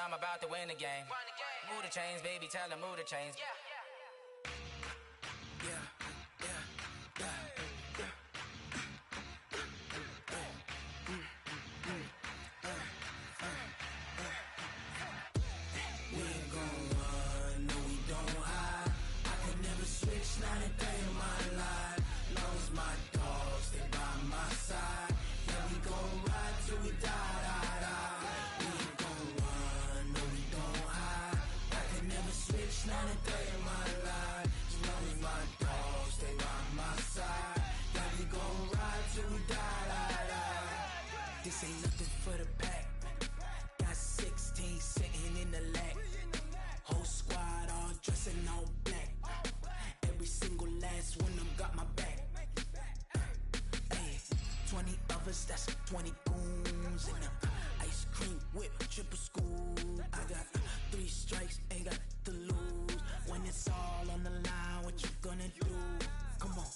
I'm about to win the game. Move the chains, baby, tell them move the chains. We ain't gon' run, no we don't hide. I could never switch, not a day in my life. Long as my dogs, they by my side. Yeah, we gon' ride till we die, die, die. We ain't gon' run, no we don't hide. I could never switch, not a day in my life. As long as my dogs, they by my side. Yeah, we gon' ride till we die, die, die. This ain't nothing for the pack. Got 16 sitting in the lag. Whole squad all dressing all black. Every single last one of them got my back. Hey, 20 of us, that's 20 goons in them. Ice cream whip, triple scoop. I got 3 strikes, ain't got to lose. When it's all on the line, what you gonna do? Come on,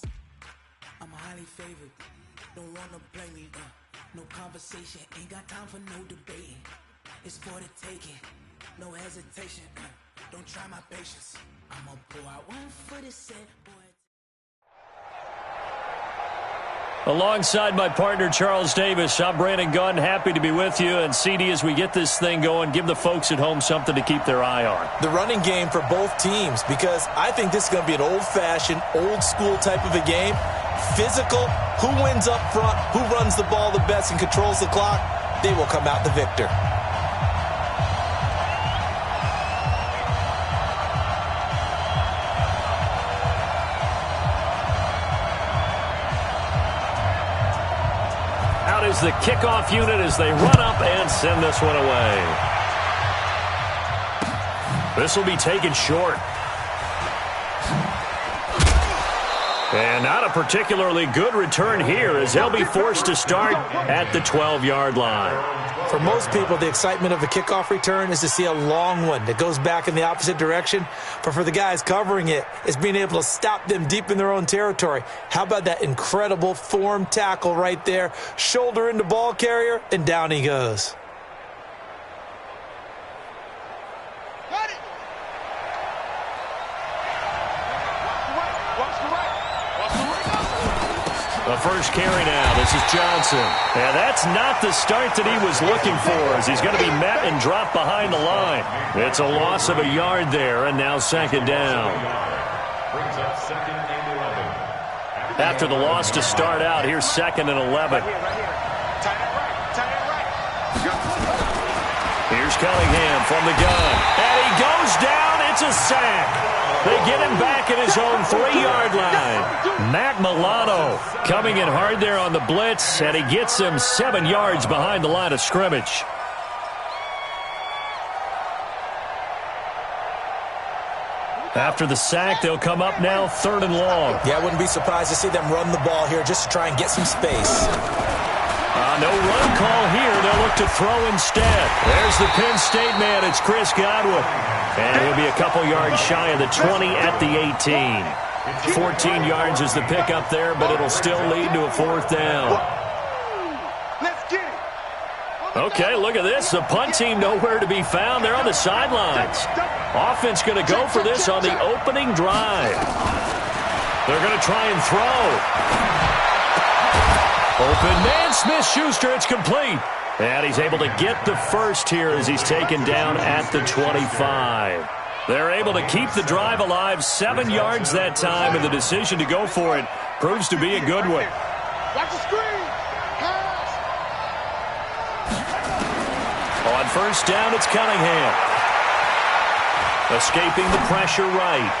I'm highly favored. Don't wanna play me, no conversation, ain't got time for no debating. It's for the taking, no hesitation. Don't try my patience. I'ma pull out one for the set, boy. Alongside my partner, Charles Davis, I'm Brandon Gunn. Happy to be with you. And, CD, as we get this thing going, give the folks at home something to keep their eye on. The running game for both teams, because I think this is going to be an old-fashioned, old-school type of a game. Physical, who wins up front, who runs the ball the best and controls the clock, they will come out the victor. Out is the kickoff unit as they run up and send this one away. This will be taken short. And not a particularly good return here as they'll be forced to start at the 12-yard line. For most people, the excitement of a kickoff return is to see a long one that goes back in the opposite direction. But for the guys covering it, it's being able to stop them deep in their own territory. How about that incredible form tackle right there? Shoulder into ball carrier, and down he goes. The first carry now. This is Johnson. And that's not the start that he was looking for, as he's going to be met and dropped behind the line. It's a loss of a yard there, and now second down. After the loss to start out, here's second and 11. Here's Cunningham from the gun. And he goes down. It's a sack. They get him back at his own 3-yard line. Matt Milano coming in hard there on the blitz, and he gets him 7 yards behind the line of scrimmage. After the sack, they'll come up now 3rd and long. Yeah, I wouldn't be surprised to see them run the ball here just to try and get some space. No run call here. They'll look to throw instead. There's the Penn State man. It's Chris Godwin. And he'll be a couple yards shy of the 20 at the 18. 14 yards is the pickup there, but it'll still lead to a 4th down. Okay, look at this. The punt team nowhere to be found. They're on the sidelines. Offense going to go for this on the opening drive. They're going to try and throw. Open man, Smith-Schuster, it's complete. And he's able to get the first here as he's taken down at the 25. They're able to keep the drive alive, 7 yards that time, and the decision to go for it proves to be a good one. Watch the screen. On first down, it's Cunningham. Escaping the pressure right.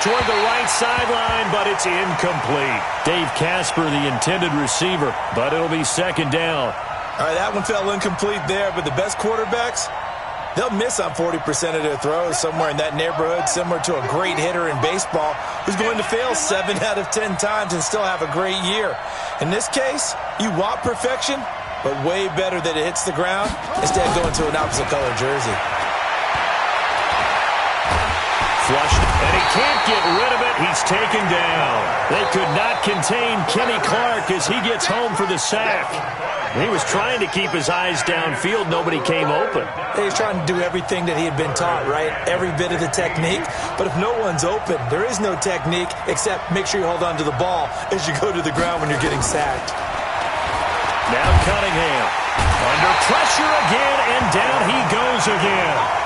Toward the right sideline, but it's incomplete. Dave Casper, the intended receiver, but it'll be second down. All right, that one fell incomplete there, but the best quarterbacks, they'll miss on 40% of their throws, somewhere in that neighborhood, similar to a great hitter in baseball who's going to fail 7 out of 10 times and still have a great year. In this case, you want perfection, but way better that it hits the ground instead of going to an opposite color jersey. Flushed, and he can't get rid of it. He's taken down. They could not contain Kenny Clark as he gets home for the sack. He was trying to keep his eyes downfield. Nobody came open. He was trying to do everything that he had been taught, right? Every bit of the technique. But if no one's open, there is no technique except make sure you hold on to the ball as you go to the ground when you're getting sacked. Now Cunningham. Under pressure again, and down he goes again.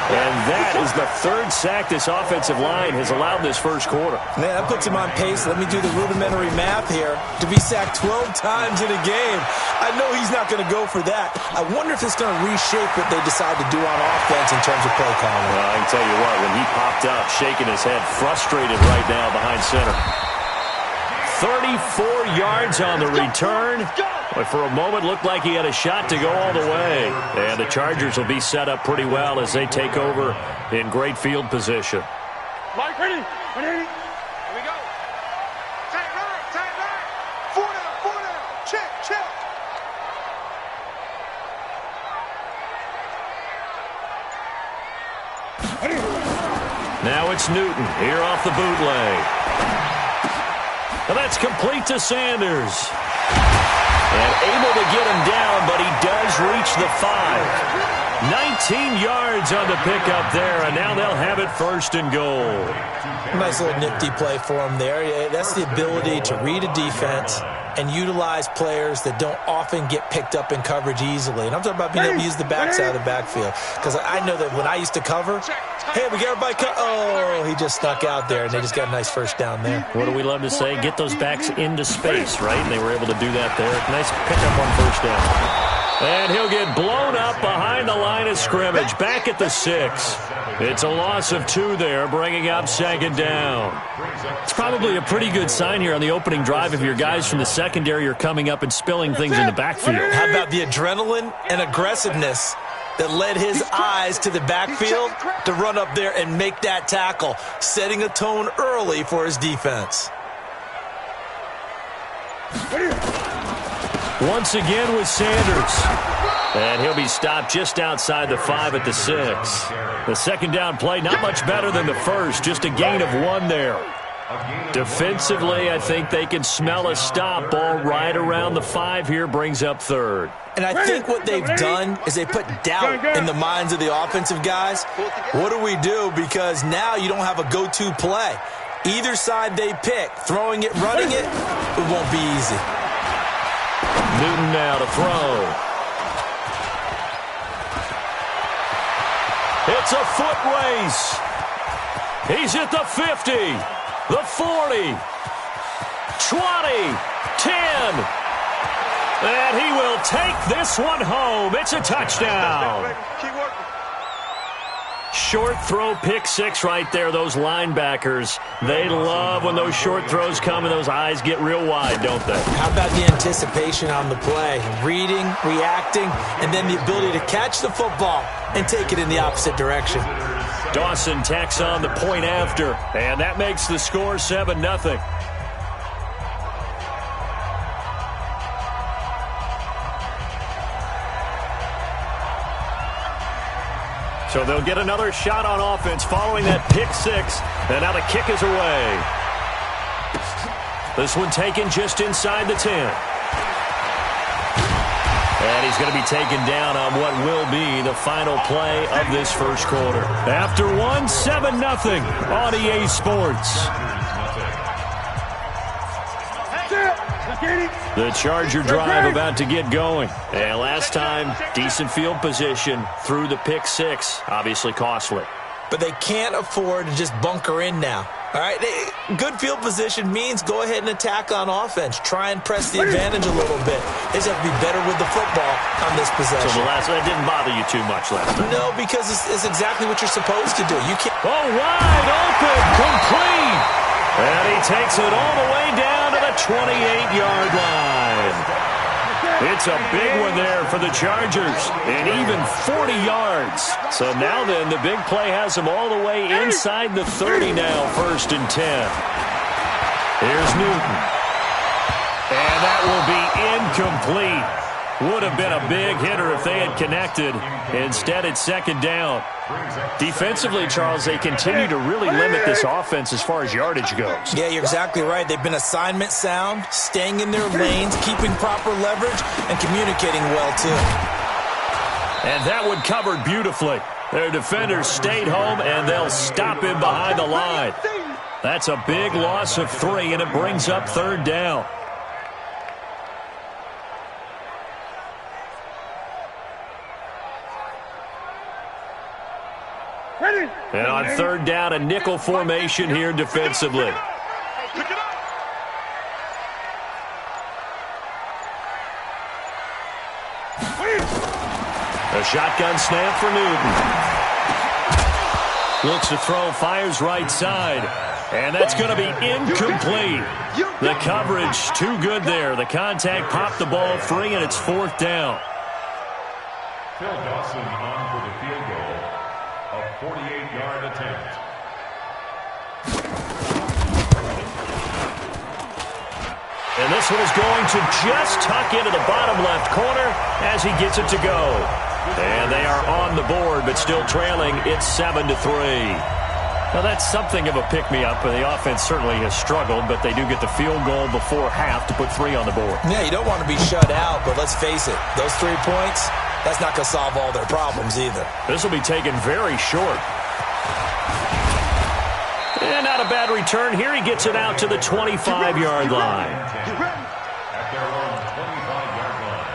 And that is the third sack this offensive line has allowed this first quarter. Man, that puts him on pace. Let me do the rudimentary math here. To be sacked 12 times in a game, I know he's not going to go for that. I wonder if it's going to reshape what they decide to do on offense in terms of play calling. Well, I can tell you what, when he popped up, shaking his head, frustrated right now behind center. 34 yards on the return. But for a moment, looked like he had a shot to go all the way. And the Chargers will be set up pretty well as they take over in great field position. Mike, ready? Ready? Here we go. Tight right. 4 down. Check. Now it's Newton here off the bootleg. And that's complete to Sanders. And able to get him down, but he does reach the 5. 19 yards on the pickup there, and now they'll have it first and goal. Nice little nifty play for him there. That's the ability to read a defense and utilize players that don't often get picked up in coverage easily. And I'm talking about being able to use the backside of the backfield. Because I know that when I used to cover, hey, we got everybody oh, he just snuck out there, and they just got a nice first down there. What do we love to say? Get those backs into space, right? And they were able to do that there. Nice pickup on first down. And he'll get blown up behind the line of scrimmage. Back at the 6. It's a loss of 2 there, bringing up second down. It's probably a pretty good sign here on the opening drive if your guys from the secondary are coming up and spilling things in the backfield. How about the adrenaline and aggressiveness that led his eyes to the backfield to run up there and make that tackle, setting a tone early for his defense. Once again with Sanders. And he'll be stopped just outside the 5 at the 6. The second down play, not much better than the first, just a gain of 1 there. Defensively, I think they can smell a stop. Ball right around the 5 here, brings up third. And I think what they've done is they put doubt in the minds of the offensive guys. What do we do? Because now you don't have a go-to play. Either side they pick, throwing it, running it, it won't be easy. Newton now to throw. It's a foot race. He's at the 50, the 40, 20, 10. And he will take this one home. It's a touchdown. Short throw, pick 6 right there. Those linebackers, they love when those short throws come and those eyes get real wide, don't they? How about the anticipation on the play? Reading, reacting, and then the ability to catch the football and take it in the opposite direction. Dawson tacks on the point after, and that makes the score 7-0. So they'll get another shot on offense following that pick 6. And now the kick is away. This one taken just inside the 10. And he's going to be taken down on what will be the final play of this first quarter. After 7-0 on EA Sports. The Charger drive about to get going. And last time, decent field position through the pick 6. Obviously costly. But they can't afford to just bunker in now. All right, good field position means go ahead and attack on offense. Try and press the advantage a little bit. They just have to be better with the football on this possession. So that didn't bother you too much last time? No, because it's exactly what you're supposed to do. You can't. Oh, wide open, complete. And he takes it all the way down to the 28-yard line. It's a big one there for the Chargers, and even 40 yards. So now then, the big play has them all the way inside the 30 now, 1st and 10. Here's Newton. And that will be incomplete. Would have been a big hitter if they had connected. Instead, it's second down. Defensively, Charles, they continue to really limit this offense as far as yardage goes. Yeah, you're exactly right. They've been assignment sound, staying in their lanes, keeping proper leverage, and communicating well, too. And that one covered beautifully. Their defenders stayed home, and they'll stop him behind the line. That's a big loss of 3, and it brings up third down. And on third down, a nickel formation here defensively. A shotgun snap for Newton. Looks to throw, fires right side. And that's going to be incomplete. The coverage too good there. The contact popped the ball free, and it's fourth down. Phil Dawson on for the field goal. A 48-yard attempt. And this one is going to just tuck into the bottom left corner as he gets it to go. And they are on the board, but still trailing. It's 7-3. Now, that's something of a pick-me-up. The offense certainly has struggled, but they do get the field goal before half to put 3 on the board. Yeah, you don't want to be shut out, but let's face it, those 3 points, that's not going to solve all their problems either. This will be taken very short. And not a bad return here. He gets it out to the 25-yard line. At their own 25-yard line.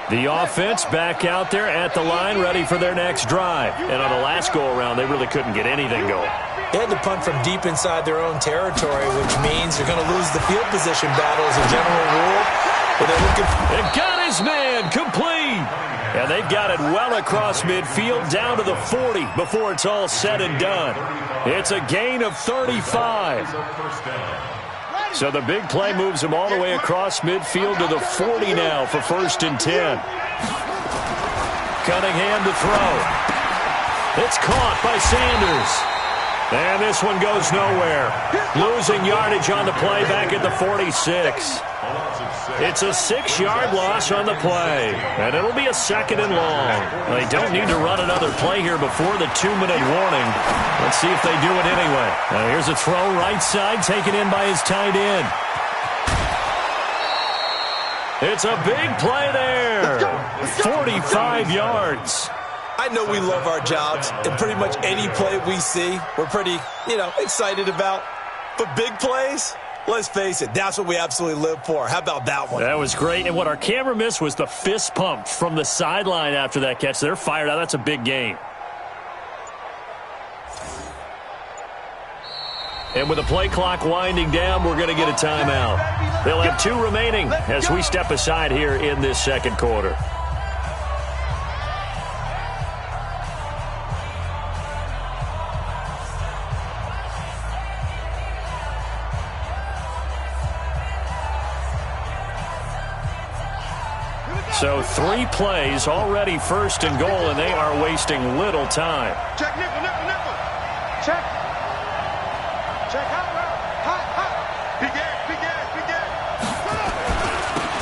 The offense back out there at the line, ready for their next drive. And on the last go-around, they really couldn't get anything going. They had to punt from deep inside their own territory, which means they're going to lose the field position battle as a general rule. But they're looking and got his man complete. And they've got it well across midfield down to the 40 before it's all said and done. It's a gain of 35. So the big play moves him all the way across midfield to the 40 now for 1st and 10. Cunningham to throw. It's caught by Sanders. And this one goes nowhere. Losing yardage on the play back at the 46. It's a 6-yard loss on the play. And it'll be a 2nd and long. They don't need to run another play here before the 2-minute warning. Let's see if they do it anyway. Now here's a throw right side taken in by his tight end. It's a big play there. 45 yards. I know we love our jobs, and pretty much any play we see, we're pretty, excited about. But big plays, let's face it, that's what we absolutely live for. How about that one? That was great. And what our camera missed was the fist pump from the sideline after that catch. They're fired out. That's a big game. And with the play clock winding down, we're going to get a timeout. They'll have 2 remaining as we step aside here in this second quarter. So 3 plays, already 1st and goal, and they are wasting little time. Check nickel, nickel, nickel. Check. Check hot, hot. Big air.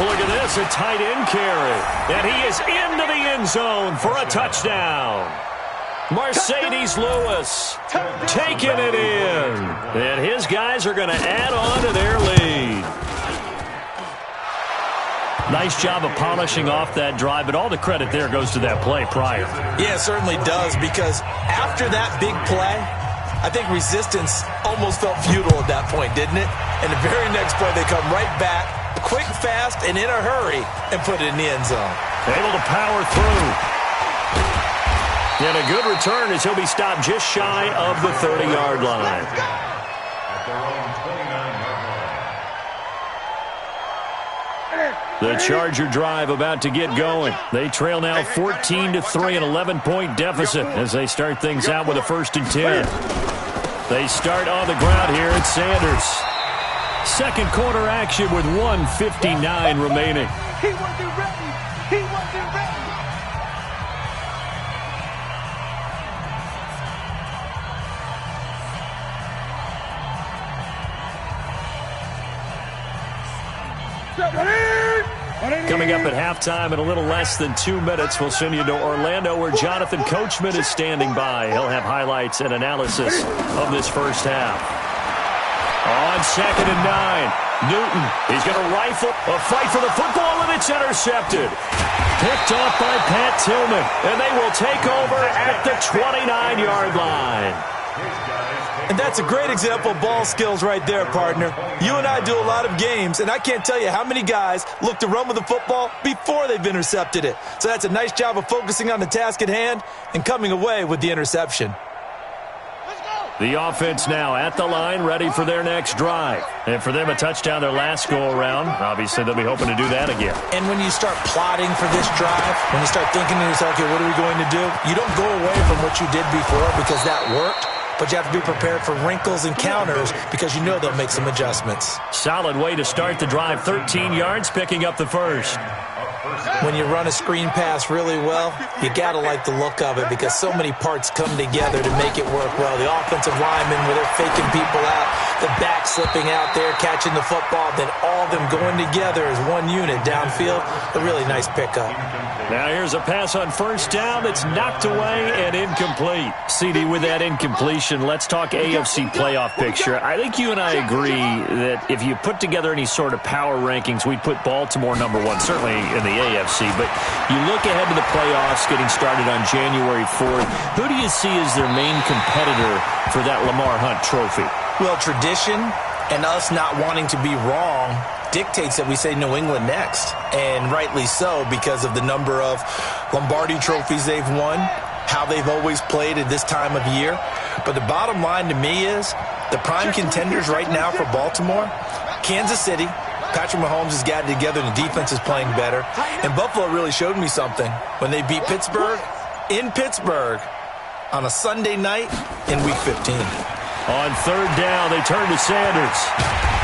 Look at this, a tight end carry. And he is into the end zone for a touchdown. Mercedes Lewis taking it in. And his guys are going to add on to their lead. Nice job of polishing off that drive, but all the credit there goes to that play prior. Yeah, it certainly does, because after that big play, I think resistance almost felt futile at that point, didn't it? And the very next play, they come right back, quick, fast, and in a hurry, and put it in the end zone. Able to power through. And a good return as he'll be stopped just shy of the 30-yard line. At their own 29-yard line. The Charger drive about to get going. They trail now 14-3, an 11-point deficit as they start things out with a 1st and 10. They start on the ground here at Sanders. Second quarter action with 1:59 remaining. He wasn't ready. Coming up at halftime in a little less than 2 minutes, we'll send you to Orlando where Jonathan Coachman is standing by. He'll have highlights and analysis of this first half. On 2nd and 9, Newton, he's going to rifle, a fight for the football, and it's intercepted. Picked off by Pat Tillman, and they will take over at the 29-yard line. And that's a great example of ball skills right there, partner. You and I do a lot of games, and I can't tell you how many guys look to run with the football before they've intercepted it. So that's a nice job of focusing on the task at hand and coming away with the interception. The offense now at the line, ready for their next drive. And for them, a touchdown their last go-around. Obviously, they'll be hoping to do that again. And when you start plotting for this drive, when you start thinking to yourself, okay, what are we going to do? You don't go away from what you did before because that worked. But you have to be prepared for wrinkles and counters because you know they'll make some adjustments. Solid way to start the drive. 13 yards, picking up the first. When you run a screen pass really well, you got to like the look of it because so many parts come together to make it work well. The offensive linemen, where they're faking people out, the back slipping out there, catching the football, then all of them going together as one unit downfield. A really nice pickup. Now here's a pass on first down that's knocked away and incomplete. CD, with that incompletion, let's talk AFC playoff picture. I think you and I agree that if you put together any sort of power rankings, we'd put Baltimore number one, certainly in the AFC. But you look ahead to the playoffs getting started on January 4th. Who do you see as their main competitor for that Lamar Hunt trophy? Well, tradition and us not wanting to be wrong dictates that we say New England next. And rightly so, because of the number of Lombardi trophies they've won, how they've always played at this time of year. But the bottom line to me is the prime contenders right now for Baltimore, Kansas City. Patrick Mahomes has got it together and the defense is playing better. And Buffalo really showed me something when they beat Pittsburgh in Pittsburgh on a Sunday night in Week 15. On third down, they turn to Sanders.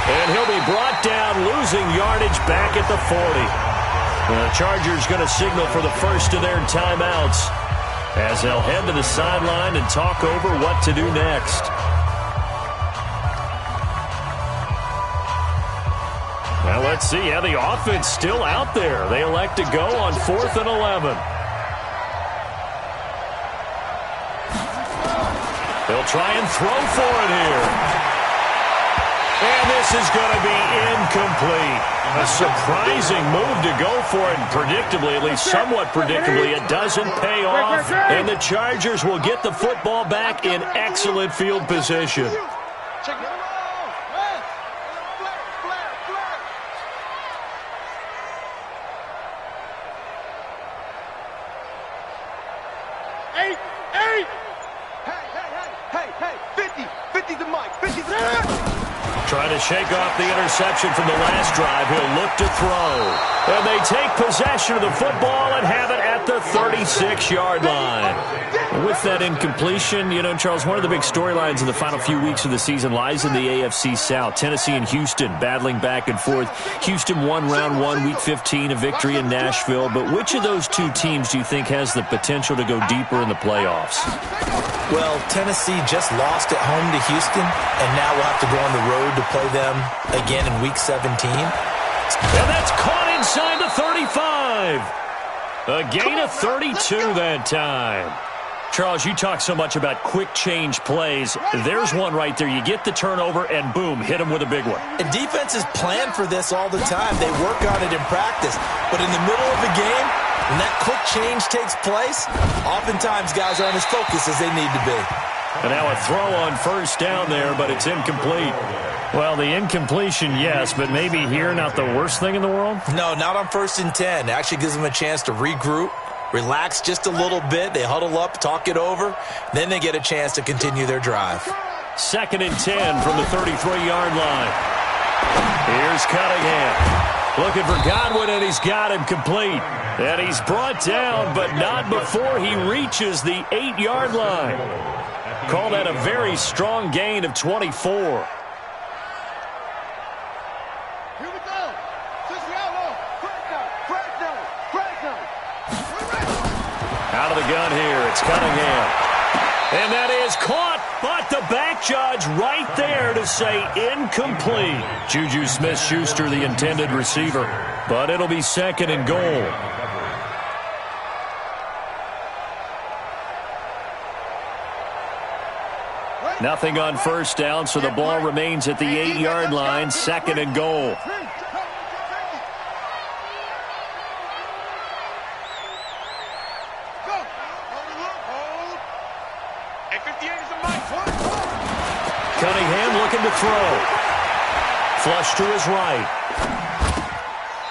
And he'll be brought down, losing yardage back at the 40. The Chargers going to signal for the first of their timeouts as they'll head to the sideline and talk over what to do next. Now let's see. Yeah, the offense still out there. They elect to go on 4th and 11. They'll try and throw for it here. And this is going to be incomplete. A surprising move to go for it, and predictably, at least somewhat predictably, it doesn't pay off. And the Chargers will get the football back in excellent field position. Trying to shake off the interception from the last drive. He'll look to throw. And they take possession of the football and have it at the 36-yard line. With that incompletion, you know, Charles, one of the big storylines in the final few weeks of the season lies in the AFC South. Tennessee and Houston battling back and forth. Houston won round 1, Week 15, a victory in Nashville. But which of those two teams do you think has the potential to go deeper in the playoffs? Well, Tennessee just lost at home to Houston, and now we'll have to go on the road to play them again in Week 17. And that's caught inside the 35. A gain of 32 that time. Charles, you talk so much about quick change plays. There's one right there. You get the turnover, and boom, hit them with a big one. And defenses plan for this all the time. They work on it in practice. But in the middle of the game, when that quick change takes place, oftentimes guys aren't as focused as they need to be. And now a throw on first down there, but it's incomplete. Well, the incompletion, yes, but maybe here not the worst thing in the world? No, not on 1st and 10. It actually gives them a chance to regroup, relax just a little bit. They huddle up, talk it over. Then they get a chance to continue their drive. 2nd and 10 from the 33-yard line. Here's Cunningham. Looking for Godwin, and he's got him complete. And he's brought down, but not before he reaches the 8-yard line. Call that a very strong gain of 24. Out of the gun here, it's Cunningham. And that is caught, but the the back judge right there to say incomplete. Juju Smith-Schuster, the intended receiver. But it'll be 2nd and goal. Nothing on first down, so the ball remains at the 8-yard line, 2nd and goal. Cunningham looking to throw. Flush to his right.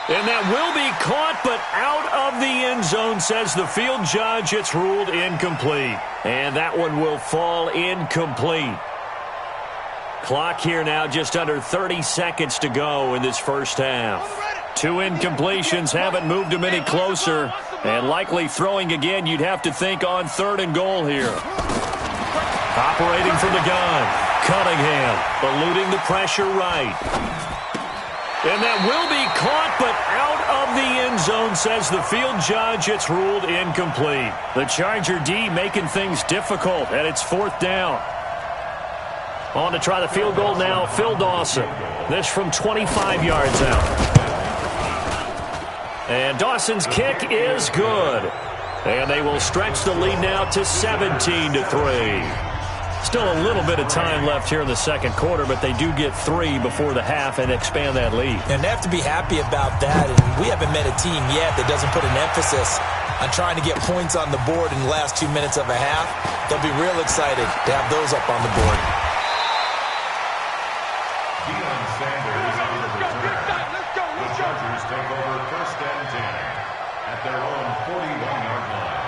And that will be caught, but out of the end zone, says the field judge. It's ruled incomplete. And that one will fall incomplete. Clock here now, just under 30 seconds to go in this first half. 2 incompletions haven't moved him any closer. And likely throwing again, you'd have to think on 3rd and goal here. Operating from the gun, Cunningham eluding the pressure right. And that will be caught, but out of the end zone, says the field judge. It's ruled incomplete. The Charger D making things difficult, and it's 4th down. On to try the field goal now, Phil Dawson. This from 25 yards out. And Dawson's kick is good. And they will stretch the lead now to 17-3. Still a little bit of time left here in the second quarter, but they do get 3 before the half and expand that lead. And they have to be happy about that. And we haven't met a team yet that doesn't put an emphasis on trying to get points on the board in the last 2 minutes of a half. They'll be real excited to have those up on the board. Deion Sanders on the return. The Chargers take over 1st and 10 at their own 41-yard line.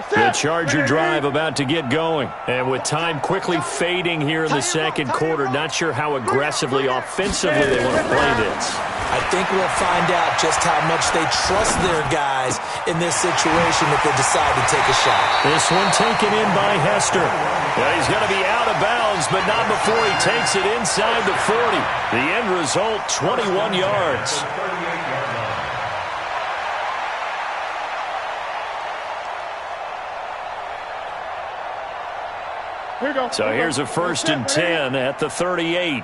The Charger drive about to get going. And with time quickly fading here in the second quarter, not sure how aggressively, offensively they want to play this. I think we'll find out just how much they trust their guys in this situation if they decide to take a shot. This one taken in by Hester. Well, he's going to be out of bounds, but not before he takes it inside the 40. The end result, 21 yards. So here's a 1st and 10 at the 38.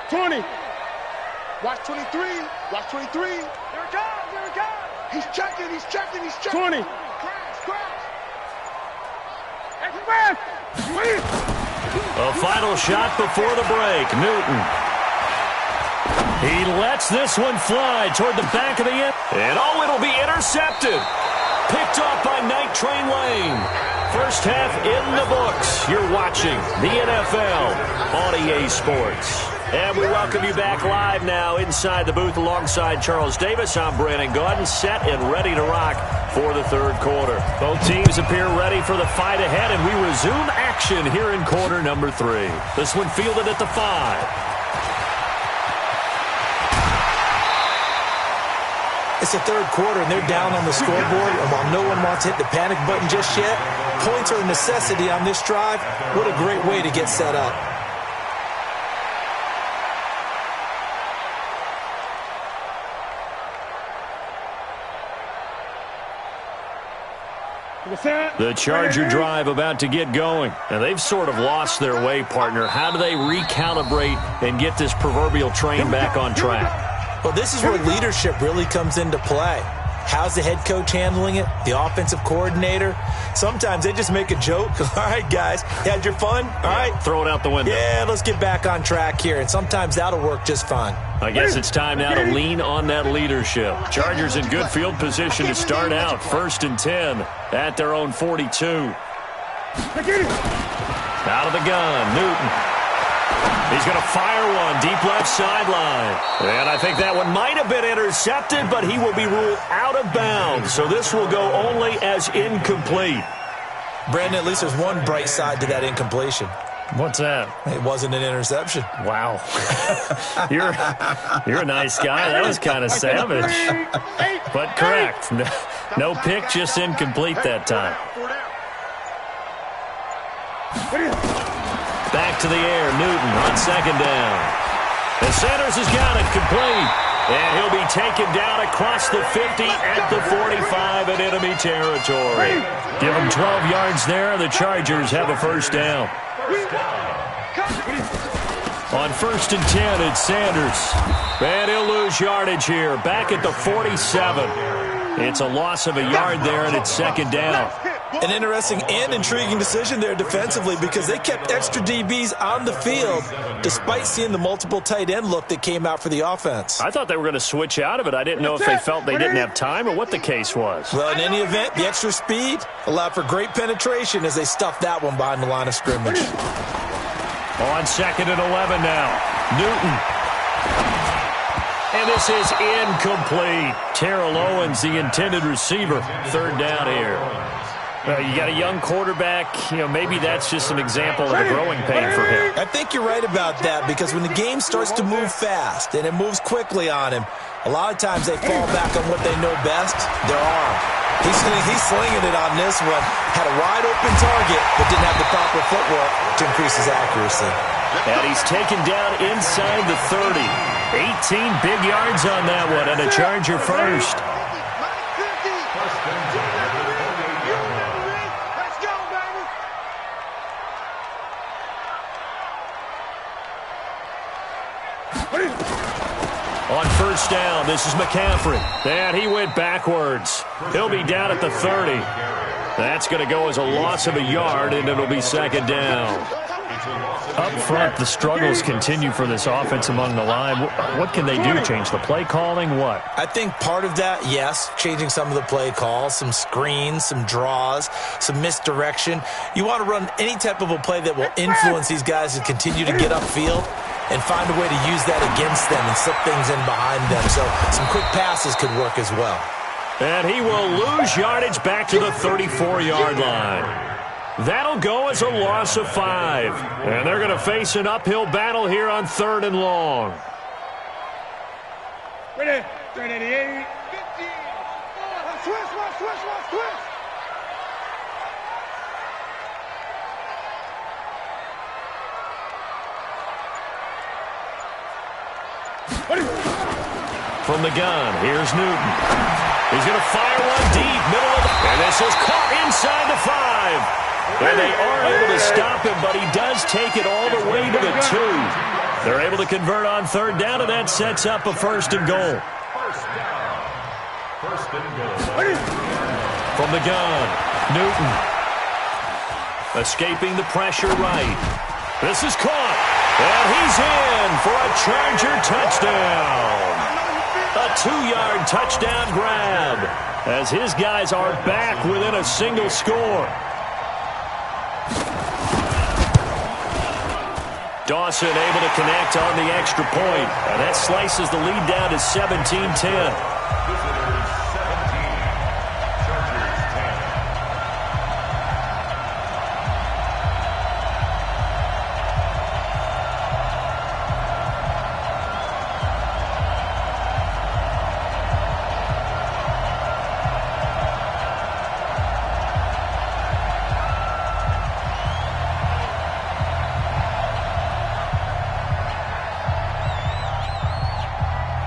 20. Watch 23. Watch 23. Here it comes. Here it comes. He's checking. He's checking. He's checking. 20. Crash. A final shot before the break. Newton. He lets this one fly toward the back of the end. And it'll be intercepted. Picked off by Night Train Lane. First half in the books. You're watching the NFL on EA Sports. And we welcome you back live now inside the booth alongside Charles Davis. I'm Brandon Gaudin, set and ready to rock for the third quarter. Both teams appear ready for the fight ahead, and we resume action here in quarter number 3. This one fielded at the 5. It's the third quarter, and they're down on the scoreboard. And while no one wants to hit the panic button just yet, points are a necessity on this drive. What a great way to get set up. The Charger drive about to get going. And they've sort of lost their way, partner. How do they recalibrate and get this proverbial train back on track? Well, this is where leadership really comes into play. How's the head coach handling it? The offensive coordinator? Sometimes they just make a joke. All right, guys, you had your fun? All right. Throw it out the window. Yeah, let's get back on track here. And sometimes that'll work just fine. I guess it's time now to lean on that leadership. Chargers in good field position to start out. 1st and 10 at their own 42. Out of the gun, Newton. He's going to fire one deep left sideline. And I think that one might have been intercepted, but he will be ruled out of bounds. So this will go only as incomplete. Brandon, at least there's one bright side to that incompletion. What's that? It wasn't an interception. Wow. You're a nice guy. That was kind of savage. But correct. No pick, just incomplete that time. Back to the air, Newton on 2nd down. And Sanders has got it complete. And he'll be taken down across the 50 at the 45 in enemy territory. Give him 12 yards there. The Chargers have a first down. On 1st and 10, it's Sanders. And he'll lose yardage here. Back at the 47. It's a loss of a yard there, and it's second down. An interesting and intriguing decision there defensively because they kept extra DBs on the field despite seeing the multiple tight end look that came out for the offense. I thought they were going to switch out of it. I didn't know if they felt they didn't have time or what the case was. Well, in any event, the extra speed allowed for great penetration as they stuffed that one behind the line of scrimmage. On 2nd and 11 now. Newton. And this is incomplete. Terrell Owens, the intended receiver. Third down here. You got a young quarterback. Maybe that's just an example of a growing pain for him. I think you're right about that because when the game starts to move fast and it moves quickly on him, a lot of times they fall back on what they know best, their arm. He's slinging it on this one. Had a wide open target, but didn't have the proper footwork to increase his accuracy. And he's taken down inside the 30. 18 big yards on that one, and a Charger first. On first down, this is McCaffrey. And he went backwards. He'll be down at the 30. That's going to go as a loss of a yard, and it'll be second down. Up front, the struggles continue for this offense among the line. What can they do? Change the play calling? What? I think part of that, yes, changing some of the play calls, some screens, some draws, some misdirection. You want to run any type of a play that will influence these guys to continue to get upfield and find a way to use that against them and slip things in behind them. So some quick passes could work as well. And he will lose yardage back to the 34-yard line. That'll go as a loss of 5. And they're going to face an uphill battle here on 3rd and long. Ready? 38, 15. Switch. From the gun, here's Newton. He's going to fire one deep, middle of the... And this is caught inside the 5. And they are able to stop him, but he does take it all the way to the 2. They're able to convert on 3rd down, and that sets up a 1st and goal. First and goal. From the gun, Newton. Escaping the pressure right. This is caught. And he's in for a Charger touchdown. A 2-yard touchdown grab as his guys are back within a single score. Dawson able to connect on the extra point. And that slices the lead down to 17-10.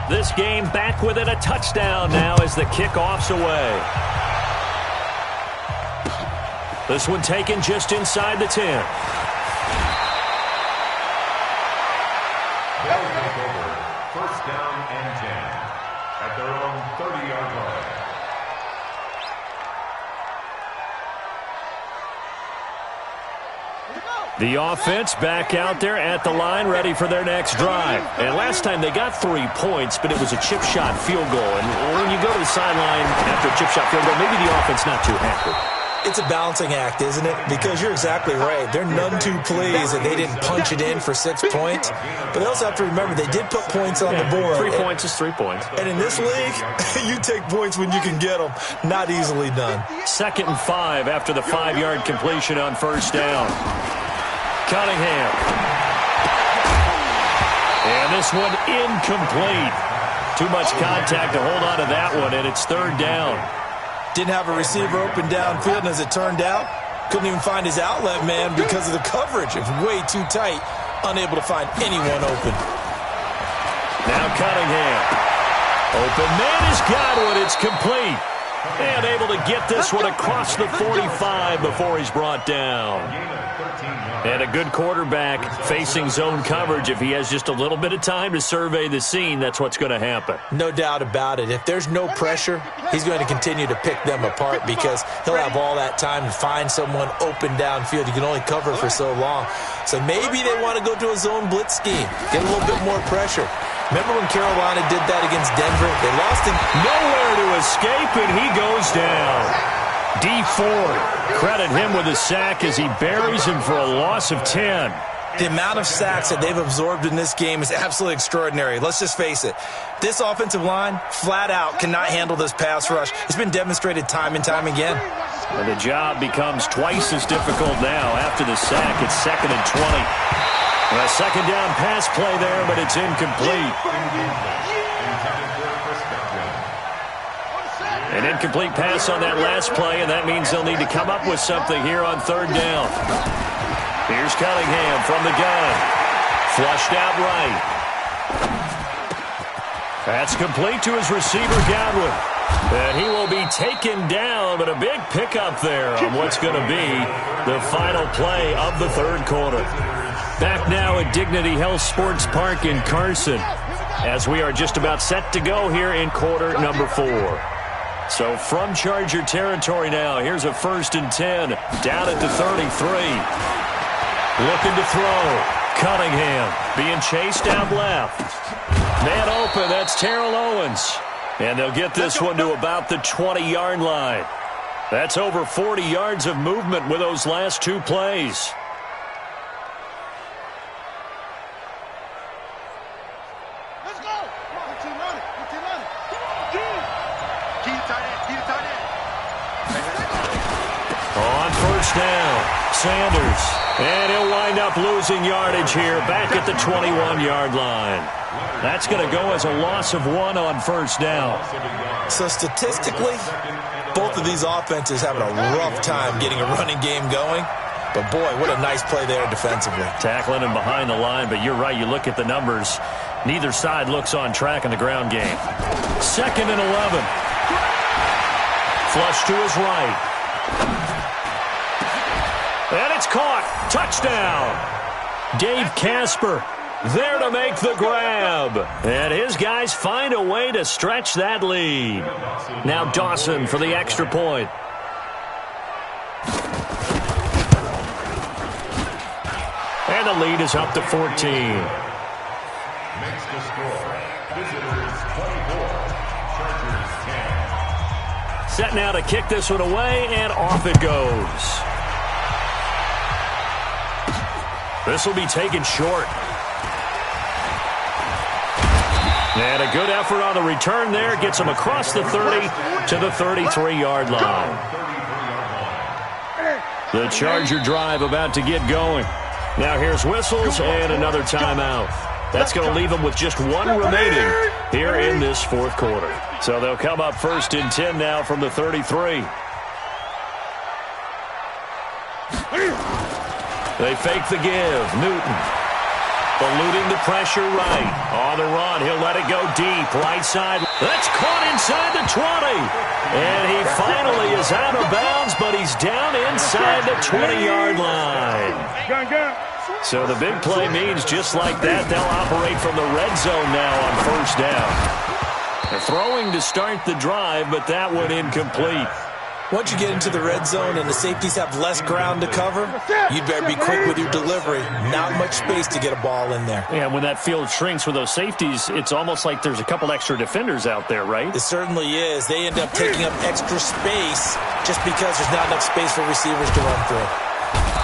This game back within a touchdown now as the kickoff's away. This one taken just inside the 10. They'll take over 1st down and 10 at their own 30-yard line. The offense back out there at the line, ready for their next drive. And last time they got 3 points, but it was a chip shot field goal. And when you go to the sideline after a chip shot field goal, maybe the offense not too happy. It's a balancing act, isn't it? Because you're exactly right. They're none too pleased that they didn't punch it in for 6 points. But they also have to remember they did put points on the board. 3 points is 3 points. And in this league, you take points when you can get them. Not easily done. 2nd and 5 after the 5-yard completion on 1st down. Cunningham. And this one incomplete. Too much contact to hold on to that one, and it's 3rd down. Didn't have a receiver open downfield, and as it turned out, couldn't even find his outlet man because of the coverage. It was way too tight, unable to find anyone open. Now Cunningham. Open man is Godwin. It's complete. And able to get this one across the 45 before he's brought down. And a good quarterback facing zone coverage. If he has just a little bit of time to survey the scene, that's what's going to happen. No doubt about it. If there's no pressure, he's going to continue to pick them apart because he'll have all that time to find someone open downfield. You can only cover for so long. So maybe they want to go to a zone blitz scheme, get a little bit more pressure. Remember when Carolina did that against Denver? They lost him. Nowhere to escape, and he goes down. D. Ford, credit him with a sack as he buries him for a loss of 10. The amount of sacks that they've absorbed in this game is absolutely extraordinary. Let's just face it. This offensive line, flat out, cannot handle this pass rush. It's been demonstrated time and time again. And the job becomes twice as difficult now. After the sack, it's 2nd and 20. And a second down pass play there, but it's incomplete. An incomplete pass on that last play, and that means they'll need to come up with something here on 3rd down. Here's Cunningham from the gun. Flushed out right. That's complete to his receiver, Godwin. And he will be taken down, but a big pickup there on what's going to be the final play of the 3rd quarter. Back now at Dignity Health Sports Park in Carson as we are just about set to go here in quarter number 4. So from Charger territory now, here's a 1st and 10 down at the 33. Looking to throw. Cunningham being chased down left. Man open, that's Terrell Owens. And they'll get this one to about the 20-yard line. That's over 40 yards of movement with those last 2 plays. Let's go. Come on, team on it. Team on it. Come on, team. Keep tight end. On 1st down, Sanders. And he'll wind up losing yardage here back at the 21-yard line. That's going to go as a loss of 1 on 1st down. So statistically, both of these offenses having a rough time getting a running game going. But, boy, what a nice play there defensively. Tackling him behind the line, but you're right. You look at the numbers. Neither side looks on track in the ground game. 2nd and 11. Flush to his right. And it's caught. Touchdown. Dave Casper there to make the grab. And his guys find a way to stretch that lead. Now Dawson for the extra point. And the lead is up to 14. Makes the score. Visitors 24. Chargers 10. Set now to kick this one away, and off it goes. This will be taken short. And a good effort on the return there. Gets him across the 30 to the 33-yard line. The Charger drive about to get going. Now here's whistles and another timeout. That's going to leave them with just 1 remaining here in this 4th quarter. So they'll come up 1st and 10 now from the 33. They fake the give. Newton eluding the pressure right. On the run, he'll let it go deep. Right side. That's caught inside the 20. And he finally is out of bounds, but he's down inside the 20-yard line. So the big play means just like that, they'll operate from the red zone now on 1st down. They're throwing to start the drive, but that one incomplete. Once you get into the red zone and the safeties have less ground to cover, you'd better be quick with your delivery. Not much space to get a ball in there. Yeah, when that field shrinks with those safeties, it's almost like there's a couple extra defenders out there, right? It certainly is. They end up taking up extra space just because there's not enough space for receivers to run through.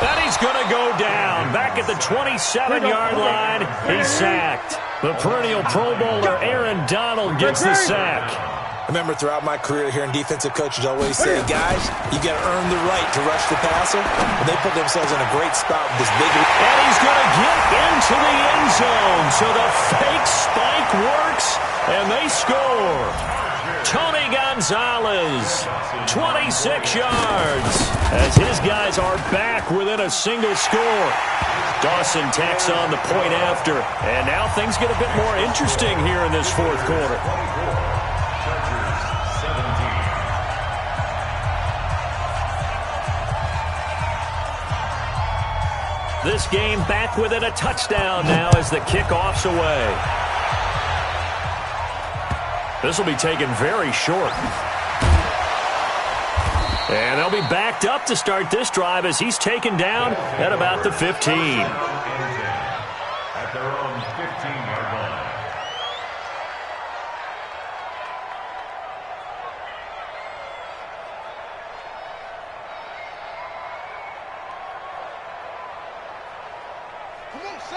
And he's going to go down. Back at the 27-yard line, he's sacked. The perennial Pro Bowler Aaron Donald gets the sack. Remember, throughout my career here in defensive coaches always say, guys, you got to earn the right to rush the passer. And they put themselves in a great spot with this big. And he's going to get into the end zone. So the fake spike works, and they score. Tony Gonzalez, 26 yards, as his guys are back within a single score. Dawson tacks on the point after, and now things get a bit more interesting here in this 4th quarter. This game back within a touchdown now as the kickoff's away. This will be taken very short. And they'll be backed up to start this drive as he's taken down at about the 15. At their own 15-yard line.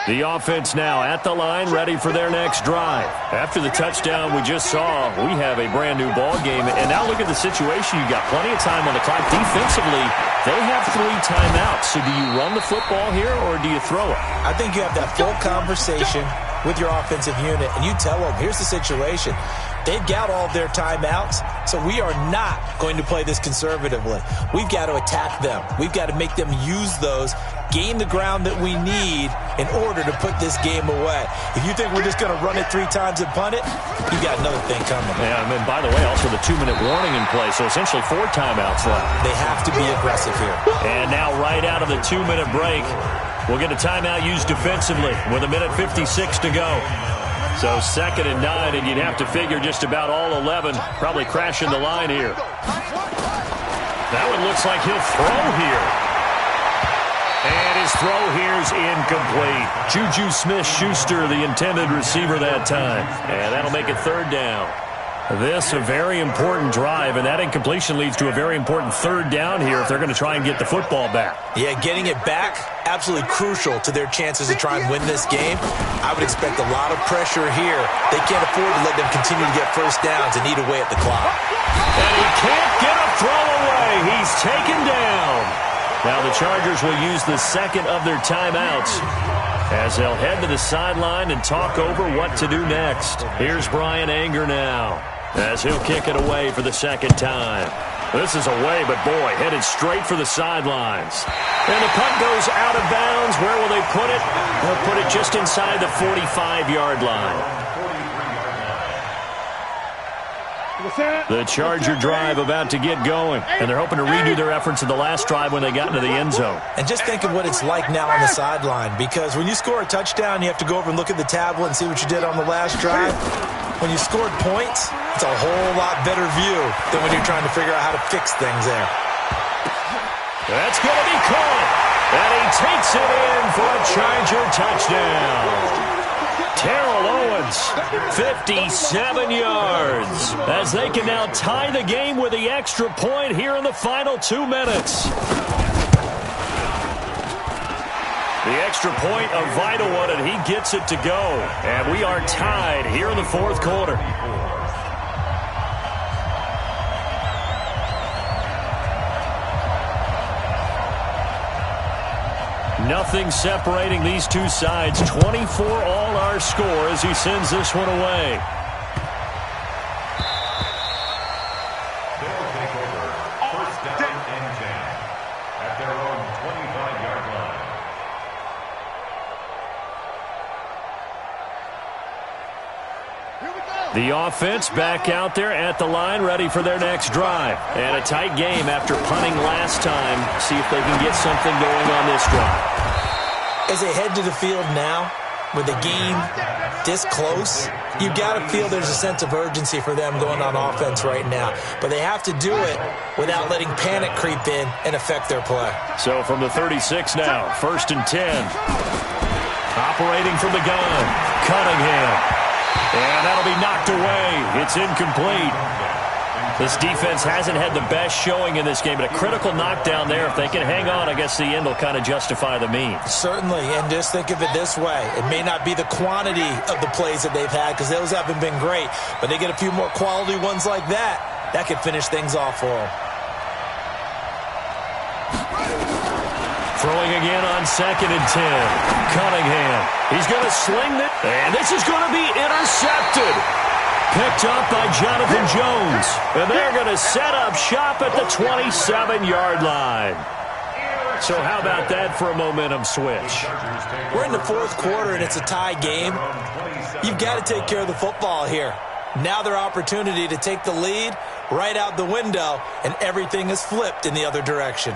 The offense now at the line, ready for their next drive. After the touchdown we just saw, we have a brand-new ball game. And now look at the situation. You've got plenty of time on the clock. Defensively, they have 3 timeouts. So do you run the football here or do you throw it? I think you have that full conversation with your offensive unit, and you tell them, here's the situation. They've got all of their timeouts, so we are not going to play this conservatively. We've got to attack them. We've got to make them use those, gain the ground that we need in order to put this game away. If you think we're just going to run it 3 times and punt it, you got another thing coming. Yeah, and by the way, also the 2-minute warning in play, so essentially 4 timeouts left. They have to be aggressive here. And now right out of the 2-minute break, we'll get a timeout used defensively with 1:56 to go. So 2nd and 9, and you'd have to figure just about all 11 probably crashing the line here. That one looks like he'll throw here. And his throw here's incomplete. Juju Smith-Schuster, the intended receiver that time. And that'll make it 3rd down. This a very important drive, and that incompletion leads to a very important 3rd down here if they're going to try and get the football back. Yeah, getting it back, absolutely crucial to their chances to try and win this game. I would expect a lot of pressure here. They can't afford to let them continue to get first downs and eat away at the clock. And he can't get a throw away. He's taken down. Now the Chargers will use the 2nd of their timeouts as they'll head to the sideline and talk over what to do next. Here's Brian Anger now as he'll kick it away for the 2nd time. This is away, but boy, headed straight for the sidelines. And the punt goes out of bounds. Where will they put it? They'll put it just inside the 45-yard line. The Charger drive about to get going, and they're hoping to redo their efforts in the last drive when they got into the end zone. And just think of what it's like now on the sideline, because when you score a touchdown, you have to go over and look at the tablet and see what you did on the last drive. When you scored points, it's a whole lot better view than when you're trying to figure out how to fix things there. That's going to be caught, and he takes it in for a Charger touchdown. Terrell Owens, 57 yards, as they can now tie the game with the extra point here in the final 2 minutes. The extra point, a vital one, and he gets it to go. And we are tied here in the 4th quarter. Nothing separating these two sides. 24 all our score as he sends this one away. They'll take over 1st down and 10 at their own 25-yard line. The offense back out there at the line, ready for their next drive. And a tight game after punting last time. See if they can get something going on this drive. As they head to the field now, with the game this close, you've got to feel there's a sense of urgency for them going on offense right now. But they have to do it without letting panic creep in and affect their play. So from the 36 now, 1st and 10. Operating from the gun, Cunningham. And that'll be knocked away. It's incomplete. This defense hasn't had the best showing in this game, but a critical knockdown there. If they can hang on, I guess the end will kind of justify the means. Certainly, and just think of it this way. It may not be the quantity of the plays that they've had, because those haven't been great, but they get a few more quality ones like that. That could finish things off for them. Throwing again on 2nd and 10. Cunningham. He's going to sling it, and this is going to be intercepted. Picked up by Jonathan Jones. And they're going to set up shop at the 27-yard line. So how about that for a momentum switch? We're in the 4th quarter, and it's a tie game. You've got to take care of the football here. Now their opportunity to take the lead right out the window, and everything is flipped in the other direction.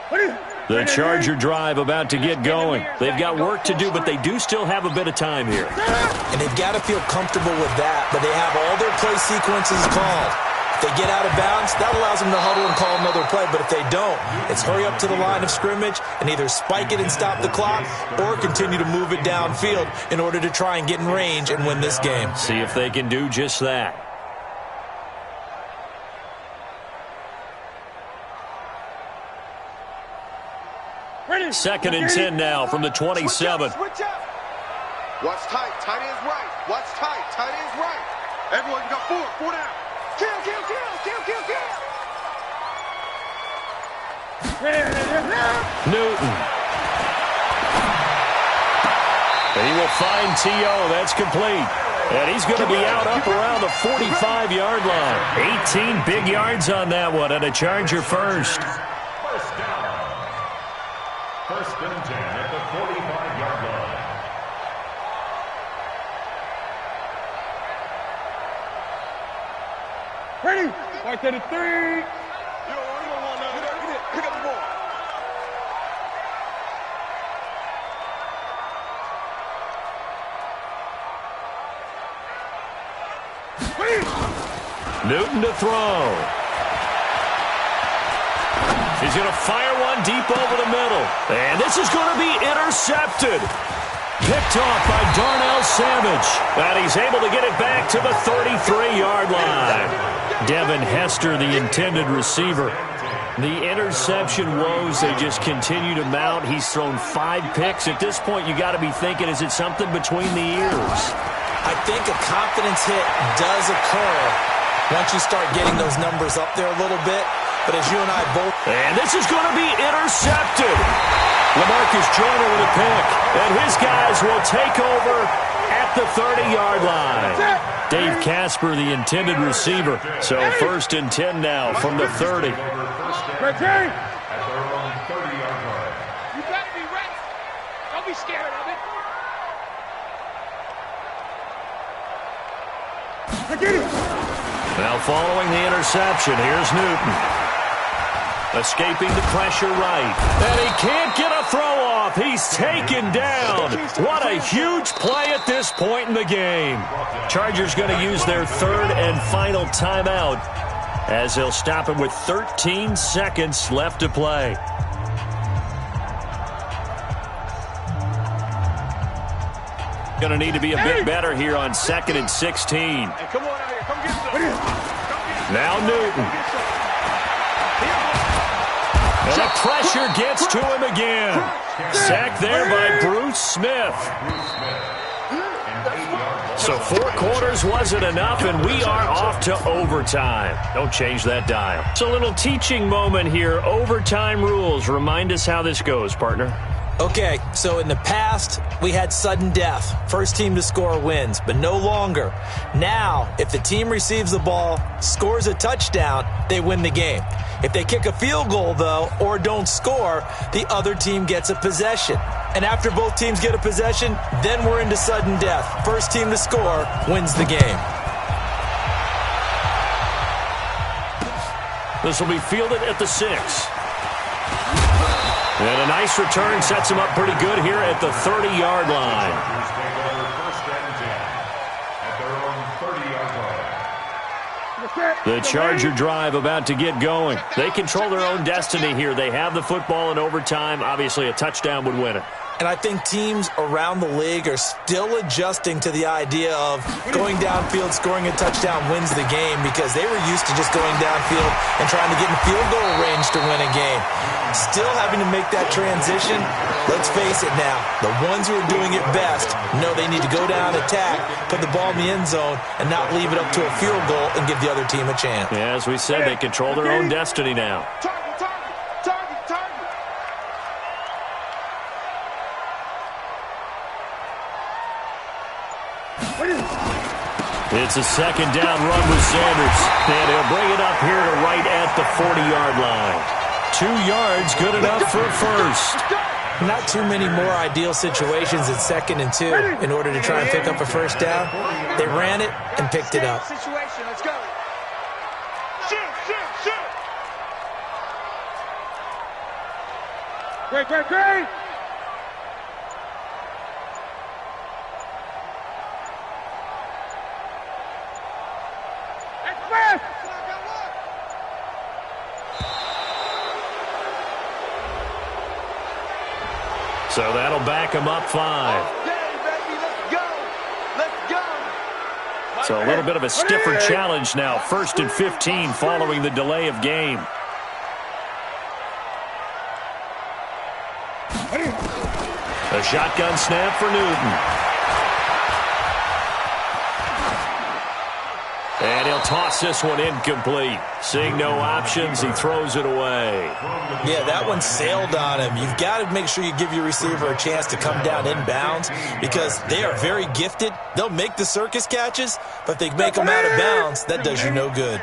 The Charger drive about to get going. They've got work to do, but they do still have a bit of time here. And they've got to feel comfortable with that, but they have all their play sequences called. If they get out of bounds, that allows them to huddle and call another play, but if they don't, it's hurry up to the line of scrimmage and either spike it and stop the clock or continue to move it downfield in order to try and get in range and win this game. See if they can do just that. Second and 10 now from the 27. Watch tight. Tight ends right. Watch tight. Tight ends right. Everyone, you got four down. Kill. Newton. And he will find T.O. That's complete. And he's going to be out up around the 45-yard line. 18 big yards on that one, and a Charger first. First down. First and 10 at the 45-yard line. Ready? Like that at 3. You don't want that. Pick up the ball. Newton to throw. He's going to fire one deep over the middle. And this is going to be intercepted. Picked off by Darnell Savage. And he's able to get it back to the 33-yard line. Devin Hester, the intended receiver. The interception woes, they just continue to mount. He's thrown 5 picks. At this point, you got to be thinking, is it something between the ears? I think a confidence hit does occur once you start getting those numbers up there a little bit. But as you and I both... And this is going to be intercepted. LaMarcus Joyner with a pick. And his guys will take over at the 30-yard line. Dave Casper, the intended receiver. So first and 10 now from the 30. Ready? At their own 30-yard line. You better be ready. Don't be scared of it. I get it. Now following the interception, here's Newton. Escaping the pressure right. And he can't get a throw off. He's taken down. What a huge play at this point in the game. Chargers going to use their third and final timeout as they'll stop it with 13 seconds left to play. Going to need to be a bit better here on 2nd and 16. Hey, come on out here. Come get some. Now Newton. And the pressure gets to him again. Sacked there by Bruce Smith. So 4 quarters wasn't enough, and we are off to overtime. Don't change that dial. So a little teaching moment here. Overtime rules. Remind us how this goes, partner. Okay, so in the past, we had sudden death. First team to score wins, but no longer. Now, if the team receives the ball, scores a touchdown, they win the game. If they kick a field goal, though, or don't score, the other team gets a possession. And after both teams get a possession, then we're into sudden death. First team to score wins the game. This will be fielded at the 6. And a nice return sets him up pretty good here at the 30-yard line. The Charger drive about to get going. They control their own destiny here. They have the football in overtime. Obviously, a touchdown would win it. And I think teams around the league are still adjusting to the idea of going downfield, scoring a touchdown wins the game, because they were used to just going downfield and trying to get in field goal range to win a game. Still having to make that transition. Let's face it now, the ones who are doing it best know they need to go down, attack, put the ball in the end zone, and not leave it up to a field goal and give the other team a chance. Yeah, as we said, they control their own destiny now. It's a second down run with Sanders. And he'll bring it up here to right at the 40-yard line. 2 yards, good enough for a first. Not too many more ideal situations at 2nd and 2 in order to try and pick up a first down. They ran it and picked it up. Situation. Let's go. Shoot. Great, great, great! Express! So that'll back him up 5. So a little bit of a stiffer challenge now. 1st and 15 following the delay of game. A shotgun snap for Newton. And he'll toss this one incomplete. Seeing no options, he throws it away. Yeah, that one sailed on him. You've got to make sure you give your receiver a chance to come down inbounds because they are very gifted. They'll make the circus catches, but if they make them out of bounds, that does you no good.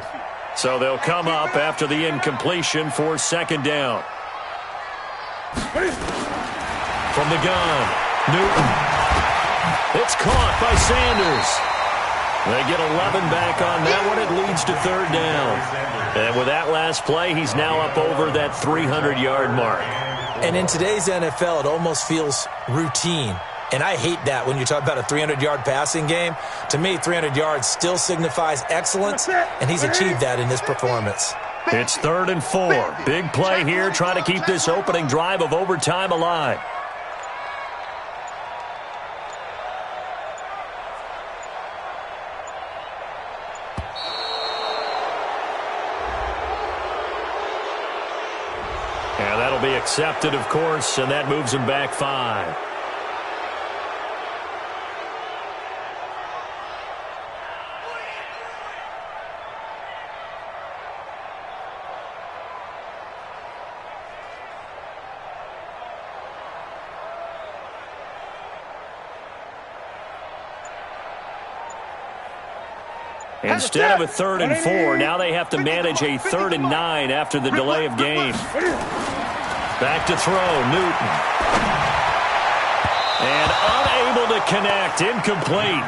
So they'll come up after the incompletion for 2nd down. From the gun, Newton. It's caught by Sanders. They get 11 back on that one. It leads to 3rd down. And with that last play, he's now up over that 300-yard mark. And in today's NFL, it almost feels routine. And I hate that when you talk about a 300-yard passing game. To me, 300 yards still signifies excellence, and he's achieved that in this performance. It's 3rd and 4. Big play here, trying to keep this opening drive of overtime alive. And that'll be accepted, of course, and that moves him back 5. Instead of a 3rd and 4, now they have to manage a 3rd and 9 after the delay of game. Back to throw, Newton. And unable to connect, incomplete.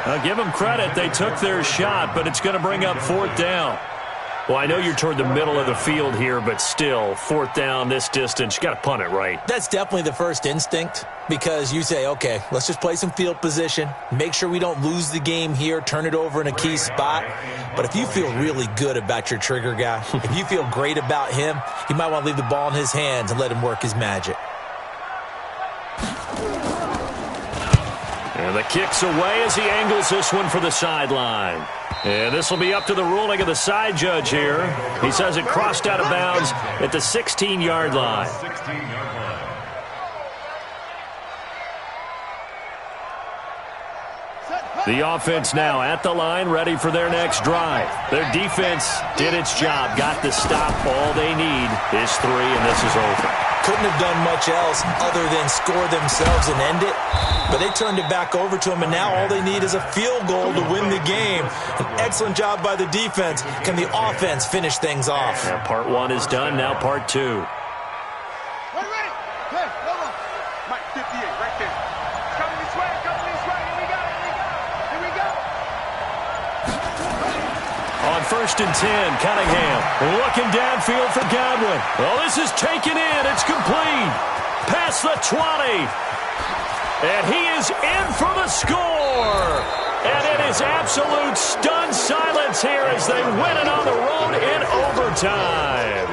I'll give them credit, they took their shot, but it's going to bring up 4th down. Well, I know you're toward the middle of the field here, but still, 4th down this distance, you got to punt it right. That's definitely the first instinct because you say, okay, let's just play some field position, make sure we don't lose the game here, turn it over in a key spot. But if you feel really good about your trigger guy, if you feel great about him, you might want to leave the ball in his hands and let him work his magic. And the kick's away as he angles this one for the sideline. And this will be up to the ruling of the side judge here. He says it crossed out of bounds at the 16-yard line. The offense now at the line, ready for their next drive. Their defense did its job, got the stop. All they need is 3, and this is over. Couldn't have done much else other than score themselves and end it. But they turned it back over to them, and now all they need is a field goal to win the game. An excellent job by the defense. Can the offense finish things off? Yeah, part 1 is done, now part 2. Ready? Hey, hold on. Mike, 58, right there. Coming this way, Here we go. Here we go. On 1st and 10, Cunningham looking downfield for Godwin. Well, this is taken in. It's complete. Past the 20. And he is in for the score. And it is absolute stunned silence here as they win it on the road in overtime.